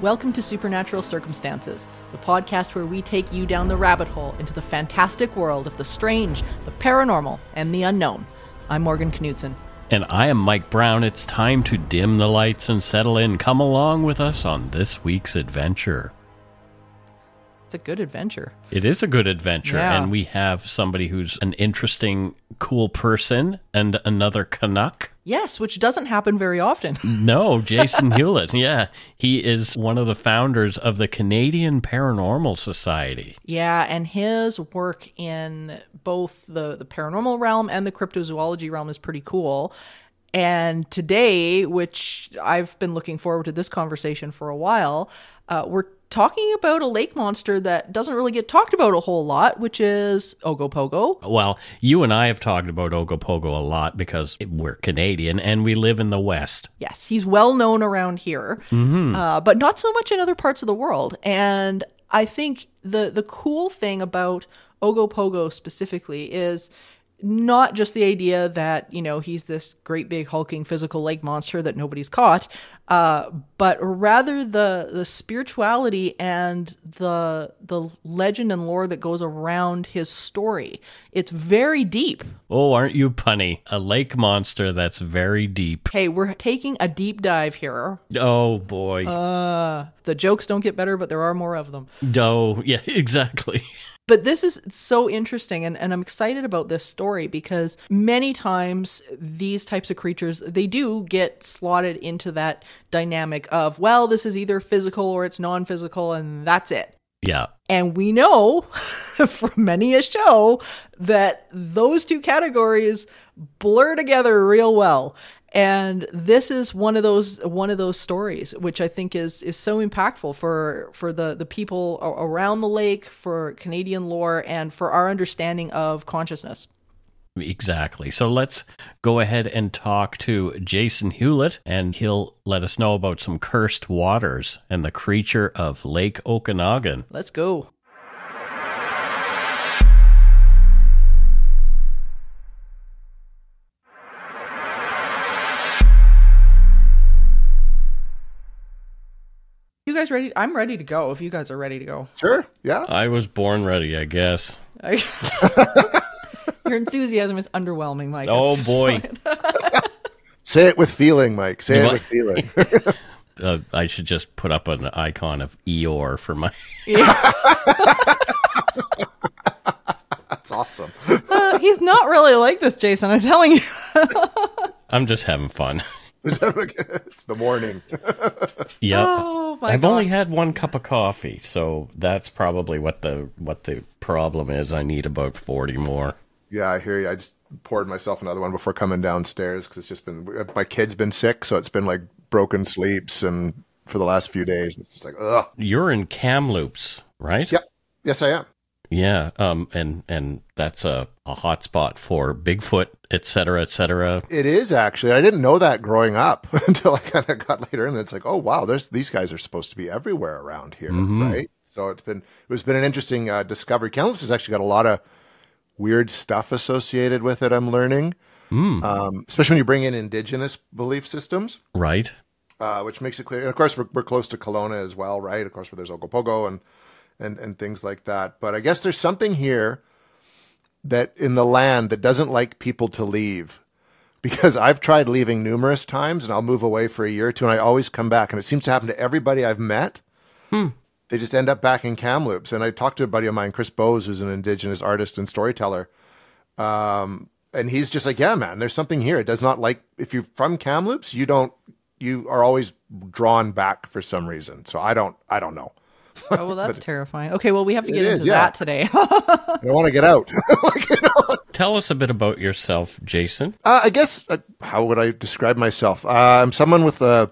Welcome to Supernatural Circumstances, the podcast where we take you down the rabbit hole into the fantastic world of the strange, the paranormal, and the unknown. I'm Morgan Knudsen. And I am Mike Brown. It's time to dim the lights and settle in. Come along with us on this week's adventure. It's a good adventure. It is a good adventure, and we have somebody who's an interesting, cool person and another Canuck. Yes, which doesn't happen very often. No, Jason Hewlett. Yeah, he is one of the founders of the Canadian Paranormal Society. Yeah, and his work in both the paranormal realm and the cryptozoology realm is pretty cool. And today, which I've been looking forward to this conversation for a while, we're talking about a lake monster that doesn't really get talked about a whole lot, which is Ogopogo. Well, you and I have talked about Ogopogo a lot because we're Canadian and we live in the West. Yes, he's well known around here, but not so much in other parts of the world. And I think the cool thing about Ogopogo specifically is not just the idea that, you know, he's this great big hulking physical lake monster that nobody's caught, but rather the spirituality and the legend and lore that goes around his story. It's very deep. Oh, aren't you punny? A lake monster that's very deep. Hey, we're taking a deep dive here. Oh, boy. The jokes don't get better, but there are more of them. Oh, yeah, exactly. But this is so interesting, and I'm excited about this story because many times these types of creatures, they do get slotted into that dynamic of, well, this is either physical or it's non-physical, and that's it. Yeah. And we know from many a show that those two categories blur together real well. And this is one of those stories, which I think is so impactful for the people around the lake, for Canadian lore, and for our understanding of consciousness. Exactly. So let's go ahead and talk to Jason Hewlett, and he'll let us know about some cursed waters and the creature of Lake Okanagan. Let's go. You guys ready? I'm ready to go if you guys are ready to go. Sure, yeah. I was born ready, I guess. Your enthusiasm is underwhelming, Mike. Oh, boy. Say it with feeling, Mike. Say it with feeling. I should just put up an icon of Eeyore for my... Yeah. That's awesome. He's not really like this, Jason, I'm telling you. I'm just having fun. It's the morning. Yeah. Oh, my I've God. only had one cup of coffee, so that's probably what the problem is. I need about 40 more. Yeah, I hear you. I just poured myself another one before coming downstairs because it's just been, my kid's been sick, so it's been like broken sleeps and for the last few days. It's just like, ugh. You're in Kamloops, right? Yep. Yes, I am. Yeah, and that's a hot spot for Bigfoot, et cetera, et cetera. It is, actually. I didn't know that growing up until I kind of got later in. It's like, oh, wow, these guys are supposed to be everywhere around here, right? So it's been an interesting discovery. Kamloops has actually got a lot of weird stuff associated with it, I'm learning, especially when you bring in indigenous belief systems. Right. Which makes it clear. And of course, we're close to Kelowna as well, right? Of course, where there's Ogopogo and things like that. But I guess there's something here that in the land that doesn't like people to leave, because I've tried leaving numerous times and I'll move away for a year or two and I always come back. And it seems to happen to everybody I've met. They just end up back in Kamloops. And I talked to a buddy of mine, Chris Bowes, who's an indigenous artist and storyteller. And he's just like, yeah, man, there's something here. It does not like, if you're from Kamloops, you are always drawn back for some reason. So I don't know. Oh, well, that's terrifying. Okay, well, we have to get into that today. I want to get out. Tell us a bit about yourself, Jason. I guess, how would I describe myself? I'm someone I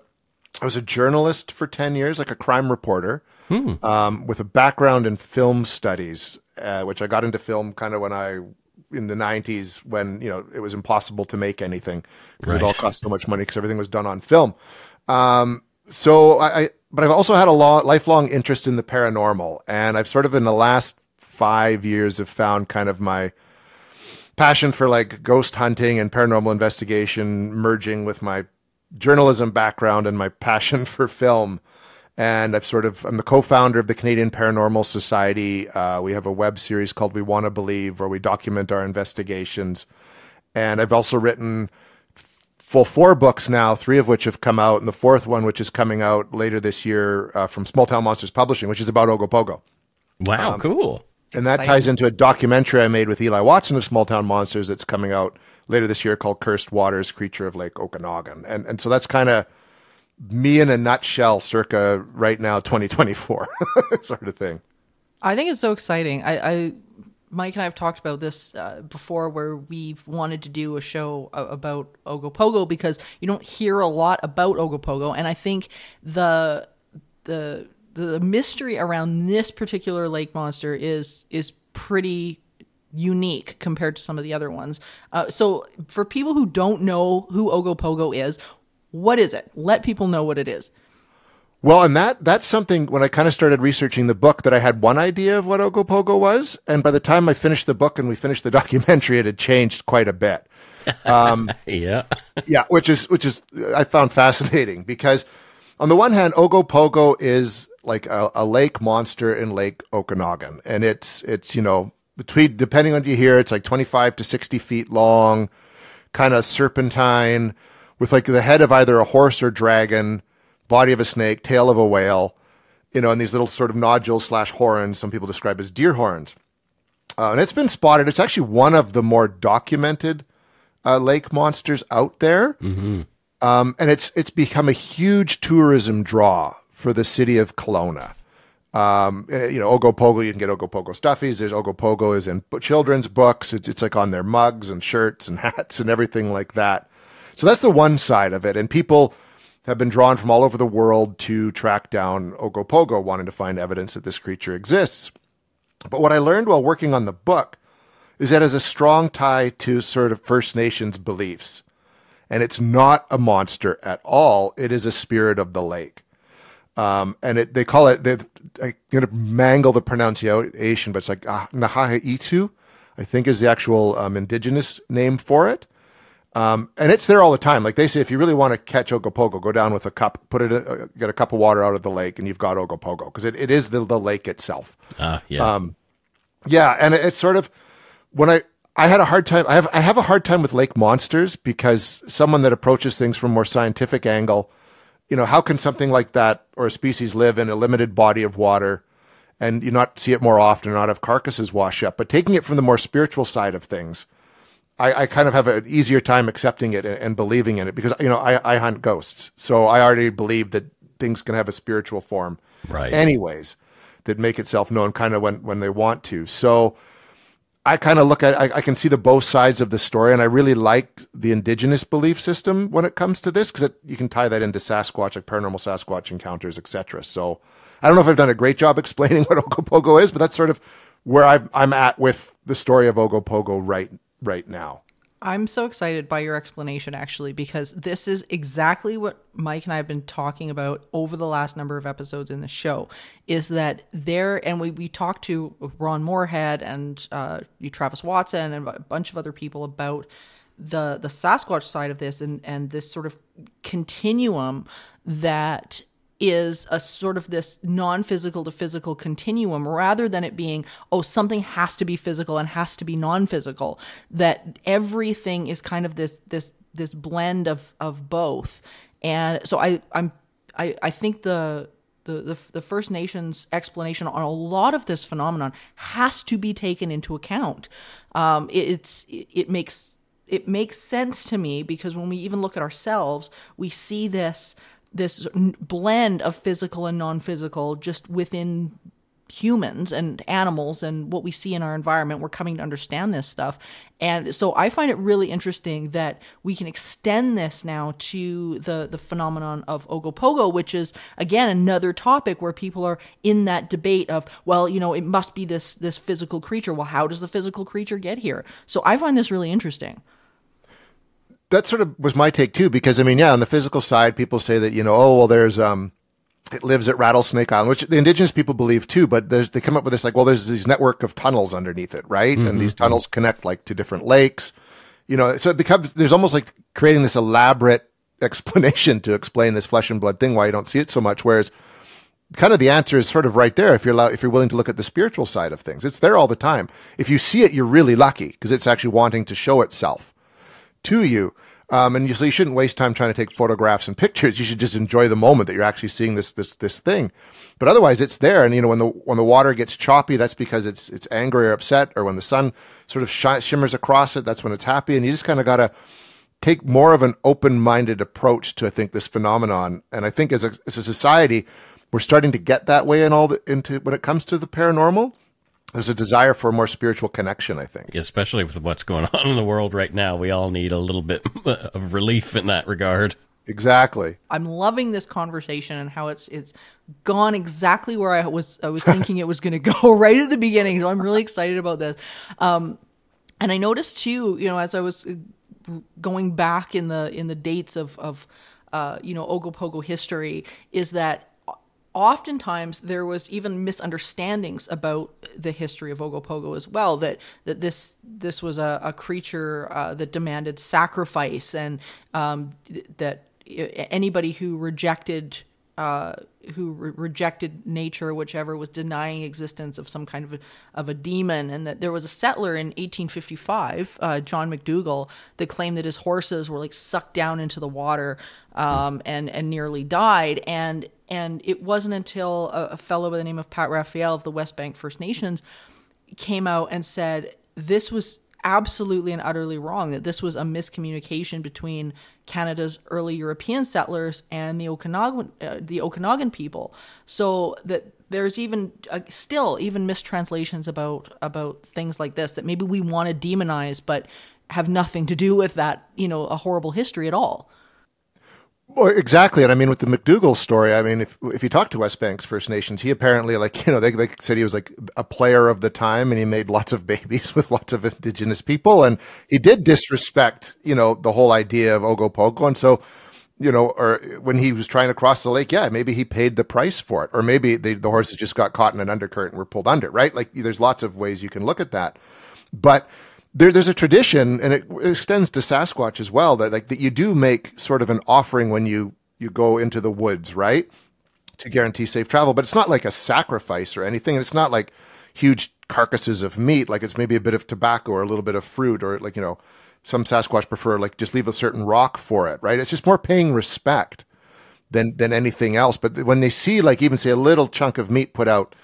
was a journalist for 10 years, like a crime reporter, with a background in film studies, which I got into film kind of in the 90s when, it was impossible to make anything because it all cost so much money because everything was done on film. But I've also had a lifelong interest in the paranormal, and I've sort of in the last 5 years have found kind of my passion for like ghost hunting and paranormal investigation merging with my journalism background and my passion for film. And I'm the co-founder of the Canadian Paranormal Society. We have a web series called We Want to Believe, where we document our investigations. And I've also written full 4 books now, 3 of which have come out, and the 4th one, which is coming out later this year from Small Town Monsters Publishing, which is about Ogopogo. Wow, cool. And that ties into a documentary I made with Eli Watson of Small Town Monsters that's coming out later this year called Cursed Waters, Creature of Lake Okanagan. And so that's kind of me in a nutshell circa right now, 2024 sort of thing. I think it's so exciting. Mike and I have talked about this before, where we've wanted to do a show about Ogopogo because you don't hear a lot about Ogopogo. And I think the mystery around this particular lake monster is pretty unique compared to some of the other ones. So for people who don't know who Ogopogo is, what is it? Let people know what it is. Well, and that's something when I kind of started researching the book that I had one idea of what Ogopogo was. And by the time I finished the book and we finished the documentary, it had changed quite a bit. Yeah, which is I found fascinating because on the one hand, Ogopogo is like a lake monster in Lake Okanagan. And it's, between, depending on what you hear, it's like 25 to 60 feet long, kind of serpentine with like the head of either a horse or dragon, body of a snake, tail of a whale, and these little sort of nodules / horns, some people describe as deer horns. And it's been spotted. It's actually one of the more documented lake monsters out there. Mm-hmm. And it's become a huge tourism draw for the city of Kelowna. Ogopogo, you can get Ogopogo stuffies. There's Ogopogo is in children's books. It's like on their mugs and shirts and hats and everything like that. So that's the one side of it. And people have been drawn from all over the world to track down Ogopogo, wanting to find evidence that this creature exists. But what I learned while working on the book is that it has a strong tie to sort of First Nations beliefs. And it's not a monster at all. It is a spirit of the lake. And they call it, I'm going to mangle the pronunciation, but it's like Nahahaitu, I think is the actual indigenous name for it. And it's there all the time. Like they say, if you really want to catch Ogopogo, go down with a cup, get a cup of water out of the lake, and you've got Ogopogo, because it is the lake itself. Yeah. And it's sort of when I had a hard time. I have a hard time with lake monsters because someone that approaches things from a more scientific angle, how can something like that or a species live in a limited body of water and you not see it more often or not have carcasses wash up? But taking it from the more spiritual side of things, I kind of have an easier time accepting it and believing in it because, I hunt ghosts. So I already believe that things can have a spiritual form anyways that make itself known kind of when they want to. So I kind of look at, I can see the both sides of the story, and I really like the indigenous belief system when it comes to this because you can tie that into Sasquatch, like paranormal Sasquatch encounters, etc. So I don't know if I've done a great job explaining what Ogopogo is, but that's sort of where I'm at with the story of Ogopogo right now. I'm so excited by your explanation, actually, because this is exactly what Mike and I have been talking about over the last number of episodes in the show, is that we talked to Ron Moorhead and Travis Watson and a bunch of other people about the Sasquatch side of this and this sort of continuum that is a sort of this non-physical to physical continuum, rather than it being, something has to be physical and has to be non-physical, that everything is kind of this blend of both. And so I think the First Nations explanation on a lot of this phenomenon has to be taken into account. It makes sense to me because when we even look at ourselves, we see this blend of physical and non-physical just within humans and animals and what we see in our environment. We're coming to understand this stuff. And so I find it really interesting that we can extend this now to the phenomenon of Ogopogo, which is, again, another topic where people are in that debate of, it must be this physical creature. Well, how does the physical creature get here? So I find this really interesting. That sort of was my take too, because on the physical side, people say that, there's, it lives at Rattlesnake Island, which the indigenous people believe too, but they come up with this like, there's this network of tunnels underneath it, right? Mm-hmm. And these tunnels connect like to different lakes, so it becomes, there's almost like creating this elaborate explanation to explain this flesh and blood thing, why you don't see it so much. Whereas kind of the answer is sort of right there if you're willing to look at the spiritual side of things. It's there all the time. If you see it, you're really lucky because it's actually wanting to show itself to you. So you shouldn't waste time trying to take photographs and pictures. You should just enjoy the moment that you're actually seeing this thing. But otherwise, it's there. And when the water gets choppy, that's because it's angry or upset. Or when the sun sort of shimmers across it, that's when it's happy. And you just kind of got to take more of an open-minded approach to, I think, this phenomenon. And I think as a society, we're starting to get that way into when it comes to the paranormal. There's a desire for a more spiritual connection, I think. Especially with what's going on in the world right now. We all need a little bit of relief in that regard. Exactly. I'm loving this conversation and how it's gone exactly where I was thinking it was going to go right at the beginning. So I'm really excited about this. And I noticed too, as I was going back in the dates of Ogopogo history, is that oftentimes there was even misunderstandings about the history of Ogopogo as well, that this was a creature that demanded sacrifice, and that anybody who rejected nature, whichever, was denying existence of some kind of a demon. And that there was a settler in 1855, John McDougall, that claimed that his horses were like sucked down into the water and nearly died. And it wasn't until a fellow by the name of Pat Raphael of the West Bank First Nations came out and said this was absolutely and utterly wrong, that this was a miscommunication between Canada's early European settlers and the Okanagan people. So that there's even still mistranslations about things like this that maybe we want to demonize, but have nothing to do with that, a horrible history at all. Well, exactly. And I mean, with the McDougall story, I mean, if you talk to West Banks First Nations, he apparently, they said he was like a player of the time, and he made lots of babies with lots of Indigenous people. And he did disrespect, the whole idea of Ogopogo. And so, or when he was trying to cross the lake, maybe he paid the price for it. Or maybe the horses just got caught in an undercurrent and were pulled under, right? Like, there's lots of ways you can look at that. But there's a tradition, and it extends to Sasquatch as well, that you do make sort of an offering when you go into the woods, right, to guarantee safe travel. But it's not like a sacrifice or anything, and it's not like huge carcasses of meat. Like, it's maybe a bit of tobacco or a little bit of fruit, or some Sasquatch prefer just leave a certain rock for it, right? It's just more paying respect than anything else. But when they see even say a little chunk of meat put out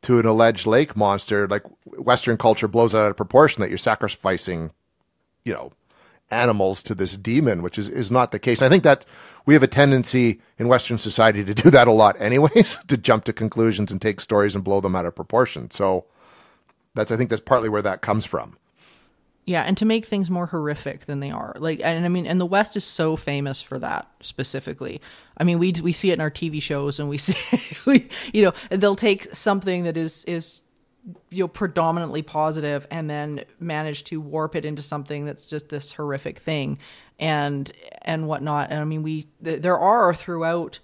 to an alleged lake monster, like Western culture blows it out of proportion that you're sacrificing, animals to this demon, which is not the case. I think that we have a tendency in Western society to do that a lot anyways, to jump to conclusions and take stories and blow them out of proportion. So I think that's partly where that comes from. Yeah, and to make things more horrific than they are. And the West is so famous for that specifically. I mean, we see it in our TV shows, and we see, they'll take something that is predominantly positive and then manage to warp it into something that's just this horrific thing and whatnot. And I mean, there are throughout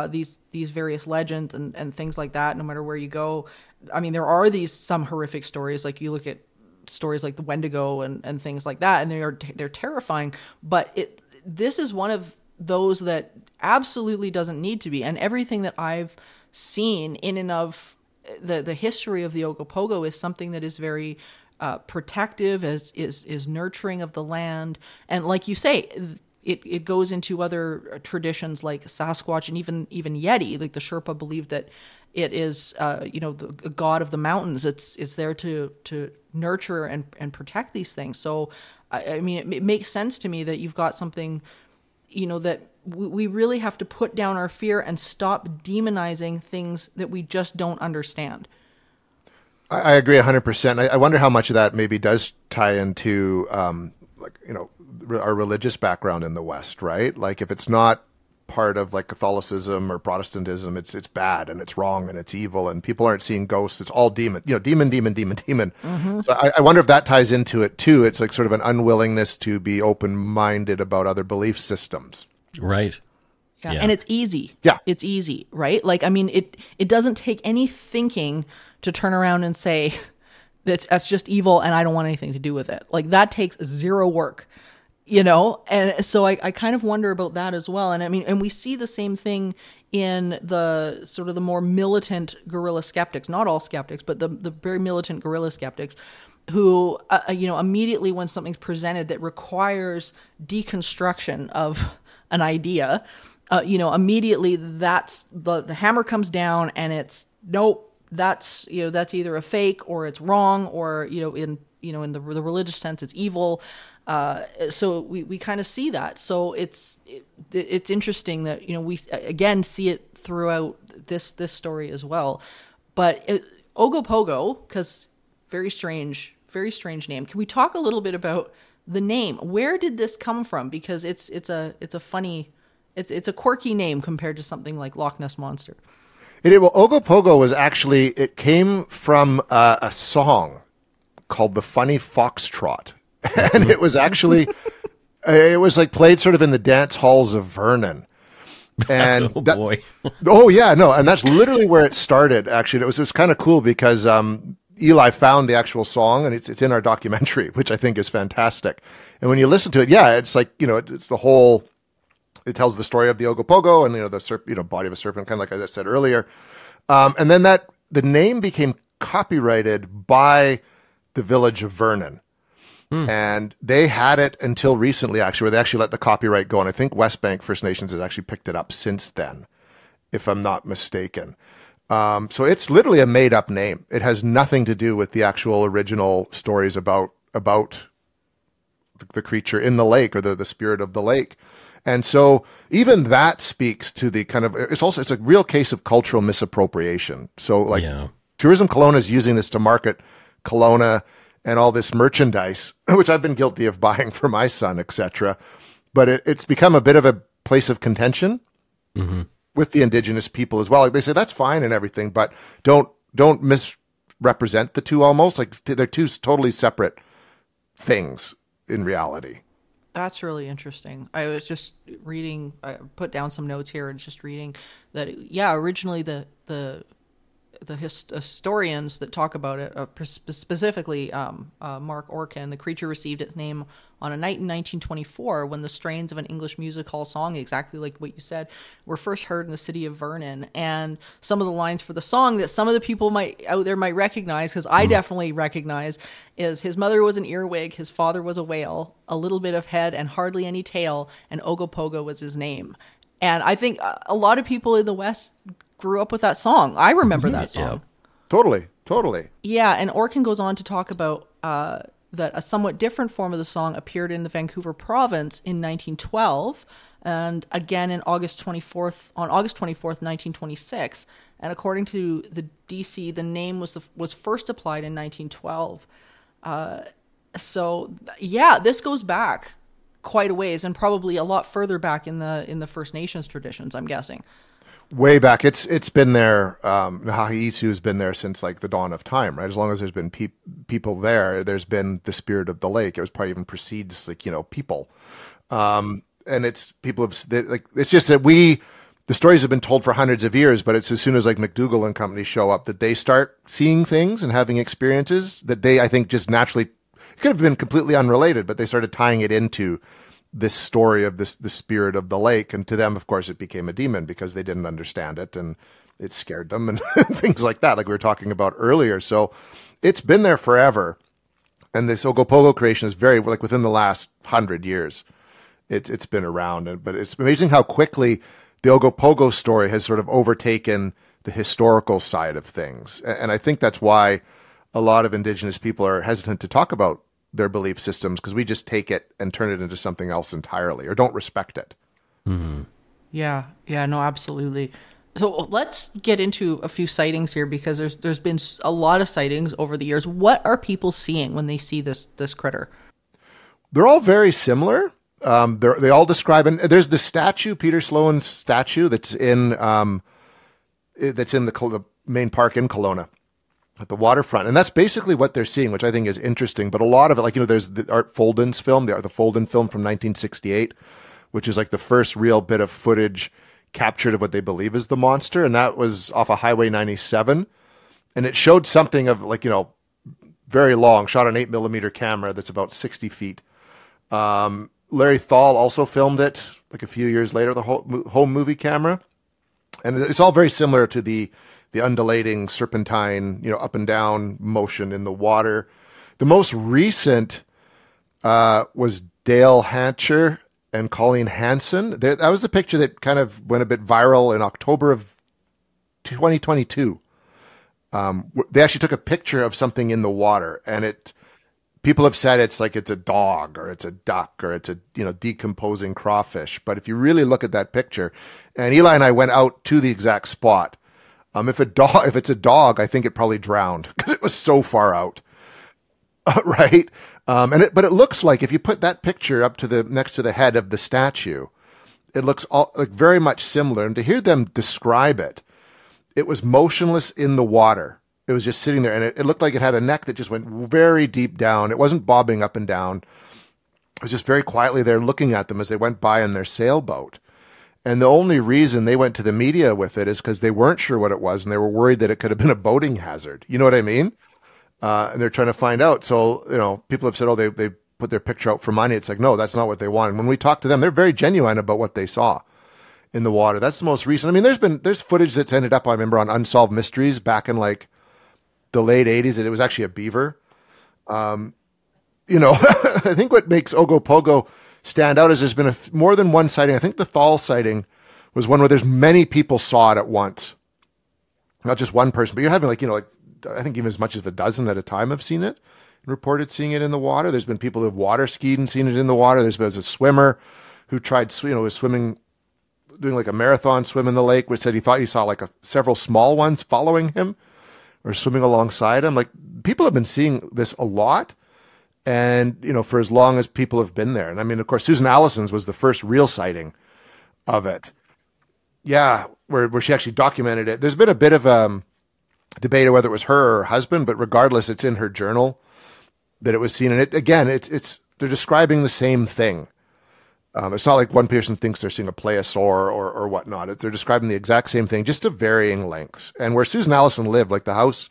these various legends and things like that, no matter where you go. I mean, there are some horrific stories, like you look at stories like the Wendigo and things like that, and they're terrifying, but this is one of those that absolutely doesn't need to be. And everything that I've seen in and of the history of the Ogopogo is something that is very protective, is nurturing of the land. And like you say, it goes into other traditions like Sasquatch and even Yeti. Like the Sherpa believe that it is, the god of the mountains. It's there to nurture and protect these things. So, I mean, it makes sense to me that you've got something, that we really have to put down our fear and stop demonizing things that we just don't understand. I agree 100%. I wonder how much of that maybe does tie into, our religious background in the West, right? Like, if it's not part of Catholicism or Protestantism, it's bad and it's wrong and it's evil and people aren't seeing ghosts. It's all demon, demon. Mm-hmm. So I wonder if that ties into it too. It's like sort of an unwillingness to be open-minded about other belief systems. Right. Yeah. And it's easy. Yeah. It's easy, right? Like, I mean, it doesn't take any thinking to turn around and say that's just evil and I don't want anything to do with it. Like, that takes zero work. And so I kind of wonder about that as well. And I mean, and we see the same thing in the sort of the more militant guerrilla skeptics, not all skeptics, but the very militant guerrilla skeptics, who, immediately when something's presented that requires deconstruction of an idea, immediately that's the hammer comes down and it's, nope, that's either a fake or it's wrong, or, in the religious sense, it's evil. So we kind of see that. So it's interesting that, we again see it throughout this story as well. But Ogopogo, because very strange name. Can we talk a little bit about the name? Where did this come from? Because it's a funny, it's a quirky name compared to something like Loch Ness Monster. Ogopogo was actually, it came from a song called The Funny Foxtrot. And it was actually, it was like played sort of in the dance halls of Vernon. And boy. And that's literally where it started. Actually, it was kind of cool because Eli found the actual song, and it's in our documentary, which I think is fantastic. And when you listen to it, it's like, it's the whole, it tells the story of the Ogopogo and, the body of a serpent, kind of like I said earlier. And then the name became copyrighted by the village of Vernon. And they had it until recently, actually, where they actually let the copyright go. And I think West Bank First Nations has actually picked it up since then, if I'm not mistaken. So it's literally a made-up name. It has nothing to do with the actual original stories about the creature in the lake, or the spirit of the lake. And so even that speaks to the kind of, it's a real case of cultural misappropriation. So Tourism Kelowna is using this to market Kelowna and all this merchandise, which I've been guilty of buying for my son, etc. But it's become a bit of a place of contention with the Indigenous people as well. Like, they say that's fine and everything, but don't misrepresent the two almost. Like, they're two totally separate things in reality. That's really interesting. I was just reading, I put down some notes here and just reading that, originally the historians that talk about it, specifically Mark Orkin, the creature received its name on a night in 1924 when the strains of an English music hall song, exactly like what you said, were first heard in the city of Vernon. And some of the lines for the song that some of the people out there might recognize, because I definitely recognize, is his mother was an earwig, his father was a whale, a little bit of head and hardly any tail, and Ogopogo was his name. And I think a lot of people in the West grew up with that song. I remember that song. Yeah. Totally. Yeah, and Orkin goes on to talk about that a somewhat different form of the song appeared in the Vancouver province in 1912, and again on August 24th, 1926. And according to the DC, the name was first applied in 1912. So this goes back quite a ways, and probably a lot further back in the First Nations traditions, I'm guessing. Way back, it's been there. Nahahisu has been there since like the dawn of time, right? As long as there's been people there, there's been the spirit of the lake. It was probably even precedes people, and it's people have it's just that the stories have been told for hundreds of years, but it's as soon as like McDougall and company show up that they start seeing things and having experiences that they, I think, just naturally, it could have been completely unrelated, but they started tying it into this story of the spirit of the lake. And to them, of course, it became a demon because they didn't understand it and it scared them and things like that, like we were talking about earlier. So it's been there forever. And this Ogopogo creation is very, like, within the last 100 years, it's been around. But it's amazing how quickly the Ogopogo story has sort of overtaken the historical side of things. And I think that's why a lot of Indigenous people are hesitant to talk about their belief systems, because we just take it and turn it into something else entirely, or don't respect it. Mm-hmm. Yeah, no, absolutely. So let's get into a few sightings here, because there's been a lot of sightings over the years. What are people seeing when they see this critter? They're all very similar. They all describe, and there's the statue, Peter Sloan's statue, that's in the main park in Kelowna, at the waterfront. And that's basically what they're seeing, which I think is interesting. But a lot of it, there's the Art Folden's film, the Folden film from 1968, which is like the first real bit of footage captured of what they believe is the monster. And that was off of Highway 97. And it showed something of very long, shot on 8mm camera that's about 60 feet. Larry Thal also filmed it like a few years later, the home movie camera. And it's all very similar to the undulating serpentine, up and down motion in the water. The most recent was Dale Hatcher and Colleen Hansen. That was the picture that kind of went a bit viral in October of 2022. They actually took a picture of something in the water, and people have said it's like it's a dog or it's a duck or it's a decomposing crawfish. But if you really look at that picture, and Eli and I went out to the exact spot. If it's a dog, I think it probably drowned because it was so far out, right? But it looks like if you put that picture up to next to the head of the statue, it looks like very much similar. And to hear them describe it, it was motionless in the water. It was just sitting there, and it looked like it had a neck that just went very deep down. It wasn't bobbing up and down. It was just very quietly there looking at them as they went by in their sailboat. And the only reason they went to the media with it is because they weren't sure what it was, and they were worried that it could have been a boating hazard. You know what I mean? And they're trying to find out. So, people have said, they put their picture out for money. It's like, no, that's not what they wanted. When we talked to them, they're very genuine about what they saw in the water. That's the most recent. I mean, there's footage that's ended up, I remember, on Unsolved Mysteries back in like the late 80s, that it was actually a beaver. I think what makes Ogopogo stand out is there's been more than one sighting. I think the Thal sighting was one where there's many people saw it at once. Not just one person, but you're having I think even as much as a dozen at a time have seen it and reported seeing it in the water. There's been people who have water skied and seen it in the water. There's been a swimmer who tried, was swimming, doing like a marathon swim in the lake, which said he thought he saw like several small ones following him or swimming alongside him. Like, people have been seeing this a lot. And, for as long as people have been there. And I mean, of course, Susan Allison's was the first real sighting of it. Yeah, where she actually documented it. There's been a bit of a debate of whether it was her or her husband, but regardless, it's in her journal that it was seen. And they're describing the same thing. It's not like one person thinks they're seeing a plesiosaur or whatnot. They're describing the exact same thing, just to varying lengths. And where Susan Allison lived, like the house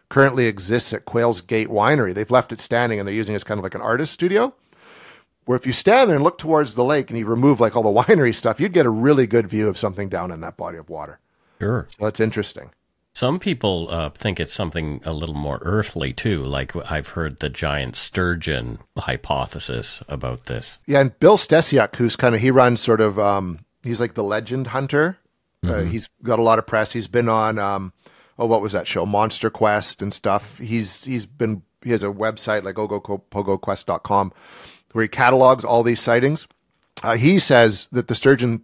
currently exists at Quails Gate Winery. They've left it standing, and they're using it as kind of like an artist studio, where if you stand there and look towards the lake and you remove like all the winery stuff, you'd get a really good view of something down in that body of water. Sure. So that's interesting. Some people think it's something a little more earthly, too. Like, I've heard the giant sturgeon hypothesis about this. Yeah, and Bill Stesiak, he runs sort of, he's like the legend hunter. Mm-hmm. He's got a lot of press. He's been on, what was that show? Monster Quest and stuff. He has a website like ogopogoquest.com where he catalogs all these sightings. He says that the sturgeon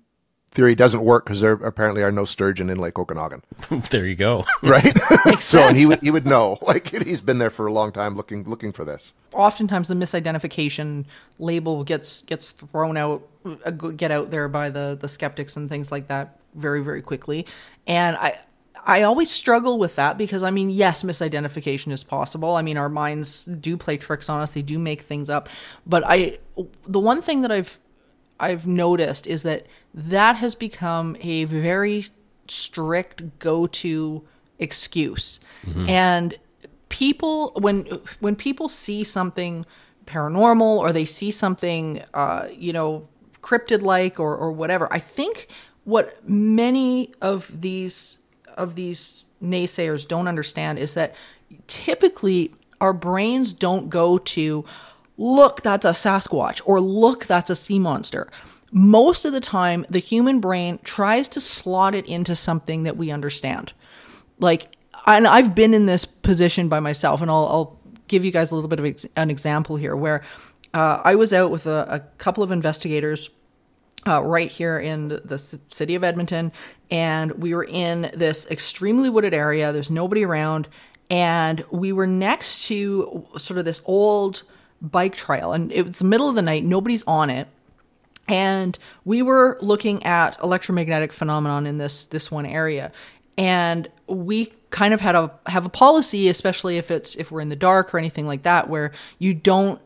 theory doesn't work because there apparently are no sturgeon in Lake Okanagan. There you go. Right? So, and he would know. Like, he's been there for a long time looking for this. Oftentimes the misidentification label gets thrown out, get out there by the skeptics and things like that very, very quickly. And I always struggle with that because, I mean, yes, misidentification is possible. I mean, our minds do play tricks on us. They do make things up. But the one thing that I've noticed is that has become a very strict go-to excuse. Mm-hmm. And people, when people see something paranormal or they see something, cryptid-like or whatever, I think what many of these naysayers don't understand is that typically our brains don't go to, look, that's a Sasquatch, or look, that's a sea monster. Most of the time, the human brain tries to slot it into something that we understand. Like, and I've been in this position by myself, and I'll give you guys a little bit of an example here, where I was out with a couple of investigators right here in the city of Edmonton, and we were in this extremely wooded area. There's nobody around, and we were next to sort of this old bike trail, and it was the middle of the night. Nobody's on it, and we were looking at electromagnetic phenomenon in this one area, and we kind of have a policy, especially if we're in the dark or anything like that, where you don't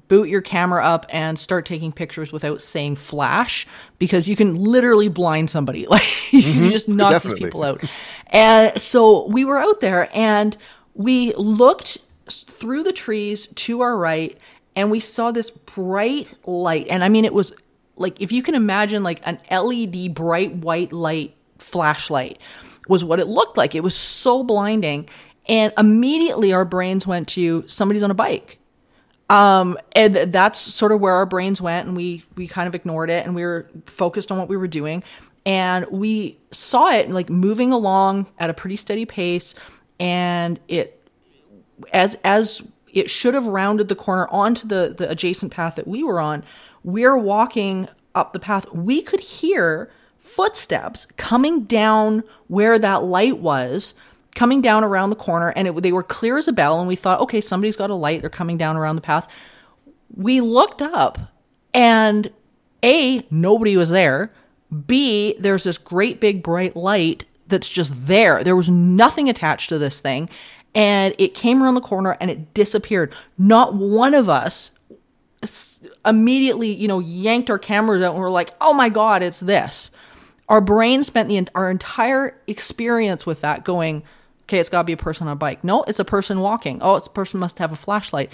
boot your camera up and start taking pictures without saying flash, because you can literally blind somebody. Like, you just knock these people out. And so we were out there, and we looked through the trees to our right, and we saw this bright light. And I mean, it was like, if you can imagine like an LED bright white light flashlight was what it looked like. It was so blinding. And immediately our brains went to somebody's on a bike. And that's sort of where our brains went, and we kind of ignored it, and we were focused on what we were doing. And we saw it like moving along at a pretty steady pace, and it, as it should have rounded the corner onto the adjacent path that we were on, we're walking up the path. We could hear footsteps coming down where that light was, coming down around the corner, and they were clear as a bell, and we thought, okay, somebody's got a light, they're coming down around the path. We looked up, and A, nobody was there. B, there's this great big bright light that's just there. There was nothing attached to this thing, and it came around the corner, and it disappeared. Not one of us immediately, yanked our cameras out, and we're like, oh my God, it's this. Our brain spent our entire experience with that going, okay, it's got to be a person on a bike. No, it's a person walking. Oh, it's a person must have a flashlight.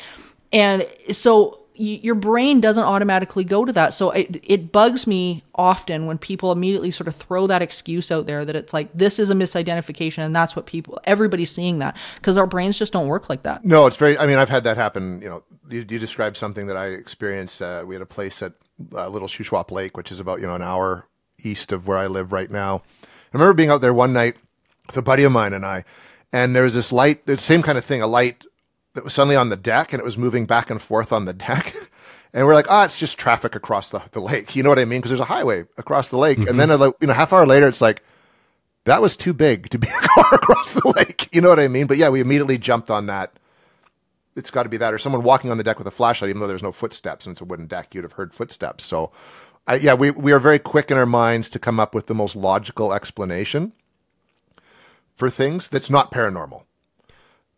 And so your brain doesn't automatically go to that. So it bugs me often when people immediately sort of throw that excuse out there that it's like, this is a misidentification, and that's what everybody's seeing that, because our brains just don't work like that. No, it's I've had that happen. You described something that I experienced. We had a place at Little Shuswap Lake, which is about, an hour east of where I live right now. I remember being out there one night with a buddy of mine and there was this light, the same kind of thing, a light that was suddenly on the deck, and it was moving back and forth on the deck. And we're like, it's just traffic across the lake. You know what I mean? Because there's a highway across the lake. Mm-hmm. And then, half hour later, it's like, that was too big to be a car across the lake. You know what I mean? But yeah, we immediately jumped on that. It's got to be that, or someone walking on the deck with a flashlight, even though there's no footsteps and it's a wooden deck, you'd have heard footsteps. So we are very quick in our minds to come up with the most logical explanation for things that's not paranormal.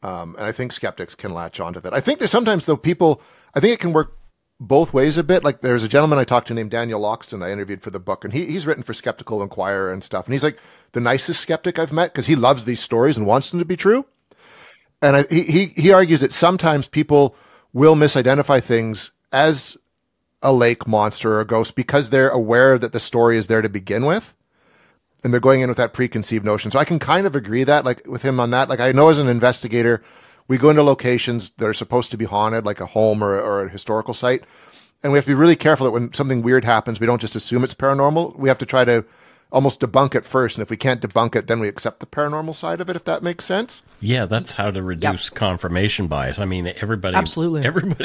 And I think skeptics can latch onto that. I think there's sometimes, though, I think it can work both ways a bit. Like there's a gentleman I talked to named Daniel Loxton I interviewed for the book, and he's written for Skeptical Inquirer and stuff. And he's like the nicest skeptic I've met because he loves these stories and wants them to be true. And he argues that sometimes people will misidentify things as a lake monster or a ghost because they're aware that the story is there to begin with. And they're going in with that preconceived notion. So I can kind of agree with him on that. Like I know as an investigator, we go into locations that are supposed to be haunted, like a home or a historical site. And we have to be really careful that when something weird happens, we don't just assume it's paranormal. We have to try to almost debunk it first. And if we can't debunk it, then we accept the paranormal side of it, if that makes sense. Yeah, that's how to reduce confirmation bias. I mean, everybody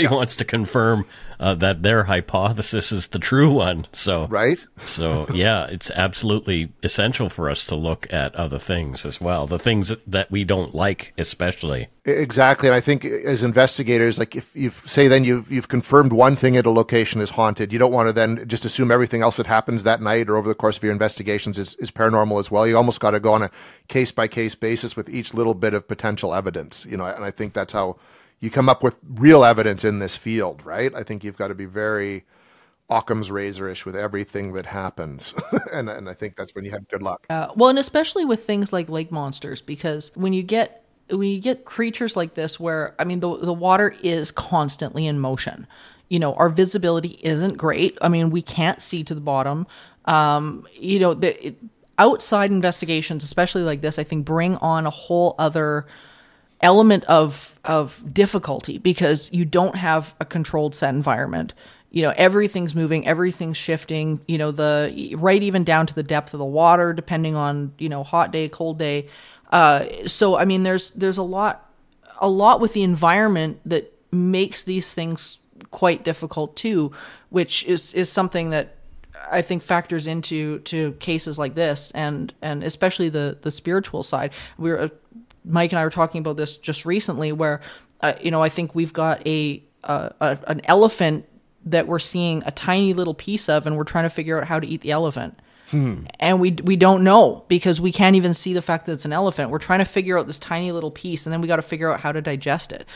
wants to confirm that their hypothesis is the true one. So, right? So, yeah, it's absolutely essential for us to look at other things as well, the things that we don't like, especially. Exactly. And I think as investigators, like if you've confirmed one thing at a location is haunted, you don't want to then just assume everything else that happens that night or over the course of your investigations is paranormal as well. You almost got to go on a case-by-case basis with each little bit of potential evidence, and I think that's how you come up with real evidence in this field, right? I think you've got to be very Occam's razor-ish with everything that happens. and I think that's when you have good luck. Well, and especially with things like lake monsters, because when you get creatures like this where, I mean, the water is constantly in motion. Our visibility isn't great. I mean, we can't see to the bottom. Outside investigations, especially like this, I think bring on a whole other element of difficulty because you don't have a controlled set environment. Everything's moving, everything's shifting, right even down to the depth of the water, depending on, hot day, cold day. So, I mean, there's a lot with the environment that makes these things quite difficult too, which is something that I think factors into cases like this, and especially the spiritual side. Mike and I were talking about this just recently, where I think we've got an elephant that we're seeing a tiny little piece of, and we're trying to figure out how to eat the elephant. And we don't know because we can't even see the fact that it's an elephant. We're trying to figure out this tiny little piece, and then we got to figure out how to digest it.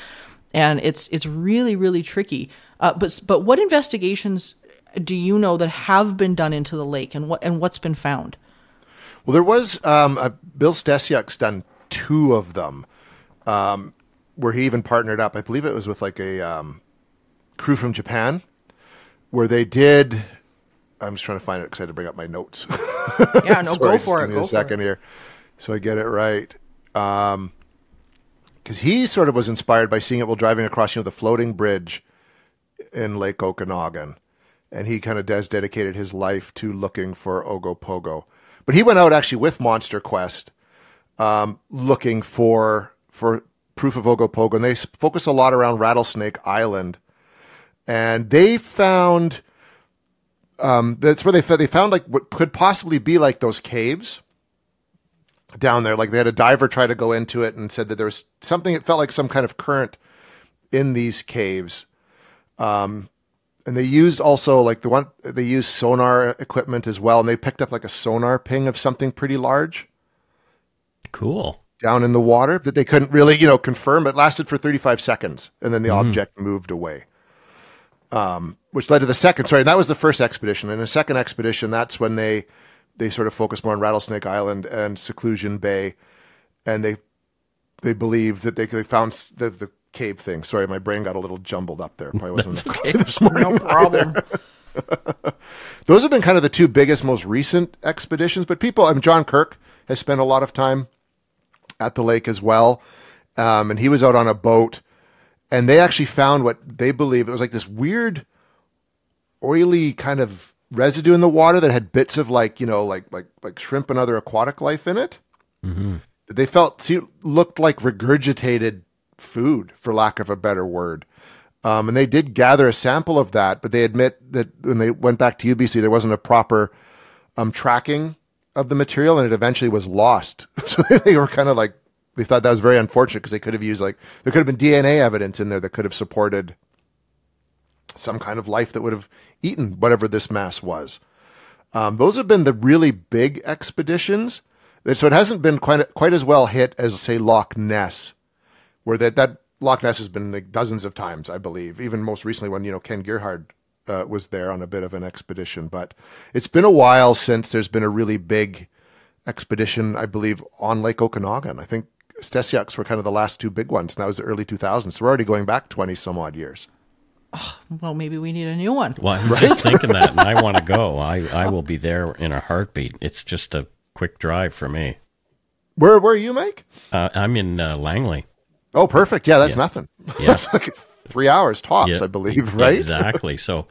And it's really, really tricky. But what investigations do you know that have been done into the lake, and what's been found? Well, there was Bill Stasiuk's done 2 of them, where he even partnered up. I believe it was with like a crew from Japan, where they did I'm just trying to find it because I had to bring up my notes. Yeah, no, Sorry, go for it. Give me a second here, so I get it right. Because he sort of was inspired by seeing it while driving across, the floating bridge in Lake Okanagan, and he kind of dedicated his life to looking for Ogopogo. But he went out actually with Monster Quest, looking for proof of Ogopogo, and they focus a lot around Rattlesnake Island, and they found that's where they found like what could possibly be like those caves down there. Like they had a diver try to go into it and said that there was something, it felt like some kind of current in these caves. And they used also like they used sonar equipment as well. And they picked up like a sonar ping of something pretty large. Cool. Down in the water that they couldn't really, confirm. It lasted for 35 seconds and then the object moved away. Which led to the second, and that was the first expedition. And the second expedition, that's when they sort of focused more on Rattlesnake Island and Seclusion Bay, and they believed that they found the cave thing. Sorry, my brain got a little jumbled up there. Probably wasn't okay. This morning. No problem. Those have been kind of the two biggest, most recent expeditions. But John Kirk has spent a lot of time at the lake as well, and he was out on a boat, and they actually found what they believe it was like this weird, oily kind of residue in the water that had bits of like shrimp and other aquatic life in it. Mm-hmm. They looked like regurgitated food, for lack of a better word. And they did gather a sample of that, but they admit that when they went back to UBC, there wasn't a proper tracking of the material, and it eventually was lost. So they were kind of like, they thought that was very unfortunate because they could have used there could have been DNA evidence in there that could have supported some kind of life that would have eaten whatever this mass was. Those have been the really big expeditions. So it hasn't been quite as well hit as, say, Loch Ness, where that Loch Ness has been like dozens of times, I believe. Even most recently when, Ken Gerhard was there on a bit of an expedition. But it's been a while since there's been a really big expedition, I believe, on Lake Okanagan. I think Stesiaks were kind of the last two big ones, and that was the early 2000s. So we're already going back 20 some odd years. Oh, well, maybe we need a new one. Well, I'm just thinking that, and I want to go. I will be there in a heartbeat. It's just a quick drive for me. Where are you, Mike? I'm in Langley. Oh, perfect. Yeah, that's nothing. Yeah. That's like 3 hours tops, I believe, right? Exactly. So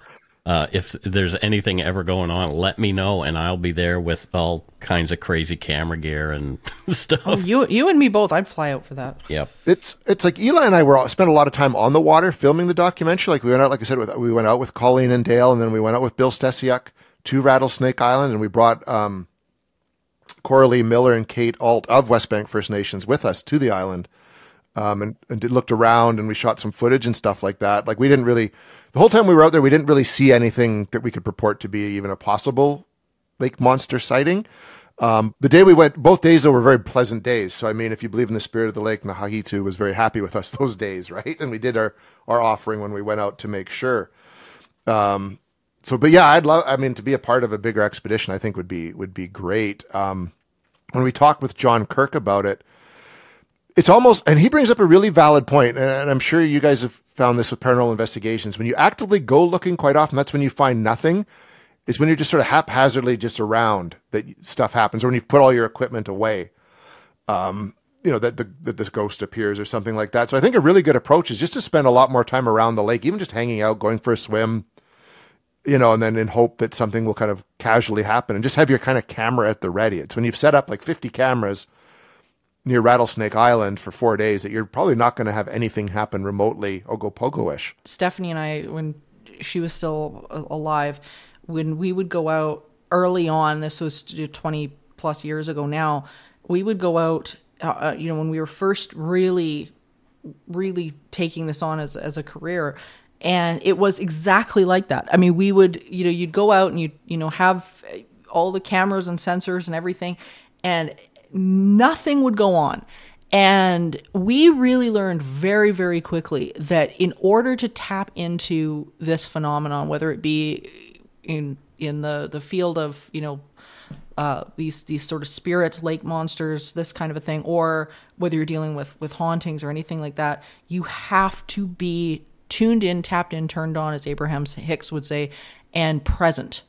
if there's anything ever going on, let me know, and I'll be there with all kinds of crazy camera gear and stuff. Oh, you and me both. I'd fly out for that. Yep. It's like Eli and I spent a lot of time on the water filming the documentary. Like we went out, like I said, we went out with Colleen and Dale, and then we went out with Bill Stesiak to Rattlesnake Island, and we brought Coralie Miller and Kate Alt of Westbank First Nations with us to the island. And looked around, and we shot some footage and stuff like that. Like the whole time we were out there, we didn't really see anything that we could purport to be even a possible lake monster sighting. The day we went, both days though were very pleasant days. So I mean, if you believe in the spirit of the lake, Nahahitu was very happy with us those days, right? And we did our offering when we went out to make sure. But yeah, to be a part of a bigger expedition, I think would be great. When we talked with John Kirk about it, it's almost, and he brings up a really valid point, and I'm sure you guys have found this with paranormal investigations. When you actively go looking, quite often that's when you find nothing. It's when you're just sort of haphazardly just around that stuff happens, or when you've put all your equipment away, that this ghost appears or something like that. So I think a really good approach is just to spend a lot more time around the lake, even just hanging out, going for a swim, and then in hope that something will kind of casually happen, and just have your kind of camera at the ready. It's when you've set up like 50 cameras near Rattlesnake Island for 4 days that you're probably not going to have anything happen remotely Ogopogo-ish. Stephanie and I, when she was still alive, when we would go out early on, this was 20 plus years ago now, we would go out, when we were first really, really taking this on as a career. And it was exactly like that. I mean, we would, you'd go out and you'd have all the cameras and sensors and everything, and nothing would go on. And we really learned very, very quickly that in order to tap into this phenomenon, whether it be in the field of, these sort of spirits, lake monsters, this kind of a thing, or whether you're dealing with hauntings or anything like that, you have to be tuned in, tapped in, turned on, as Abraham Hicks would say, and present.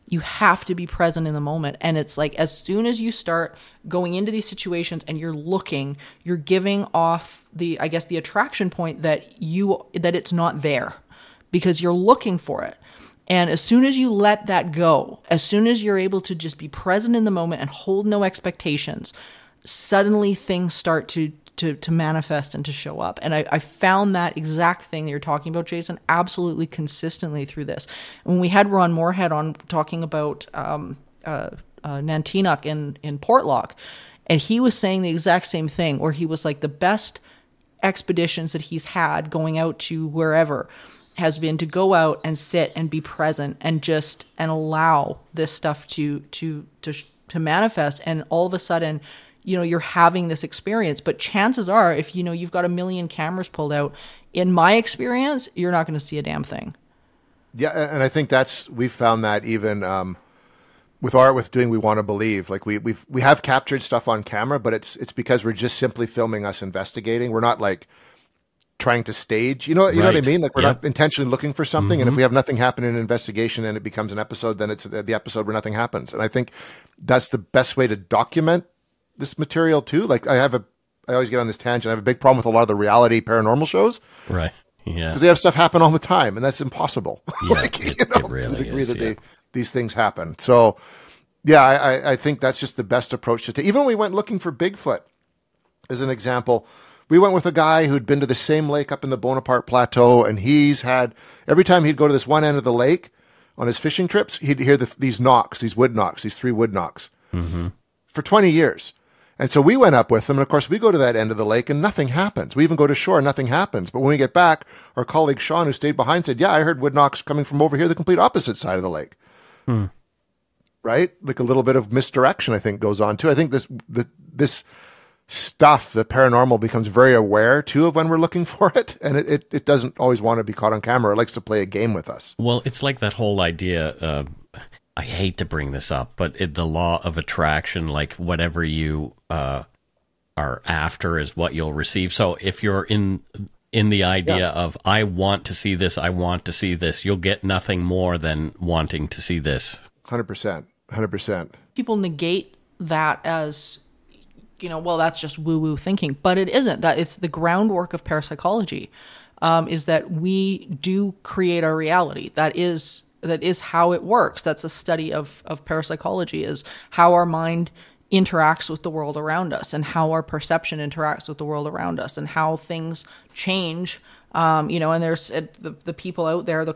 You have to be present in the moment. And it's like, as soon as you start going into these situations and you're looking, you're giving off the attraction point that it's not there, because you're looking for it. And as soon as you let that go, as soon as you're able to just be present in the moment and hold no expectations, suddenly things start to manifest and to show up. And I found that exact thing that you're talking about, Jason, absolutely consistently through this. When we had Ron Moorhead on talking about Nantinak in Portlock, and he was saying the exact same thing, where he was like, the best expeditions that he's had going out to wherever has been to go out and sit and be present and allow this stuff to manifest. And all of a sudden, you're having this experience. But chances are, if you've got 1 million cameras pulled out, in my experience, you're not going to see a damn thing. Yeah, and I think we've found that even with doing We Want to Believe, like we have captured stuff on camera, but it's because we're just simply filming us investigating. We're not like trying to stage, you know what I mean? Like we're not intentionally looking for something. And if we have nothing happen in an investigation and it becomes an episode, then it's the episode where nothing happens. And I think that's the best way to document this material too. Like I always get on this tangent. I have a big problem with a lot of the reality paranormal shows. Right. Yeah. Because they have stuff happen all the time, and that's impossible. Yeah, it really to the degree is, that these things happen. So yeah, I think that's just the best approach to take. Even when we went looking for Bigfoot, as an example, we went with a guy who'd been to the same lake up in the Bonaparte Plateau, and he's had, every time he'd go to this one end of the lake on his fishing trips, he'd hear these knocks, these wood knocks, these 3 wood knocks for 20 years. And so we went up with them, and of course we go to that end of the lake and nothing happens. We even go to shore and nothing happens. But when we get back, our colleague Sean, who stayed behind, said, yeah, I heard wood knocks coming from over here, the complete opposite side of the lake. Right? Like a little bit of misdirection, I think, goes on too. I think this stuff, the paranormal, becomes very aware too of when we're looking for it, and it doesn't always want to be caught on camera. It likes to play a game with us. Well, it's like that whole idea, I hate to bring this up, but the law of attraction, like whatever you are after is what you'll receive. So if you're in the idea of, I want to see this, I want to see this, you'll get nothing more than wanting to see this. 100%. 100%. People negate that as, well, that's just woo-woo thinking, but it isn't. That it's the groundwork of parapsychology, is that we do create our reality. That is how it works. That's a study of parapsychology, is how our mind interacts with the world around us, and how our perception interacts with the world around us, and how things change. And there's the people out there, the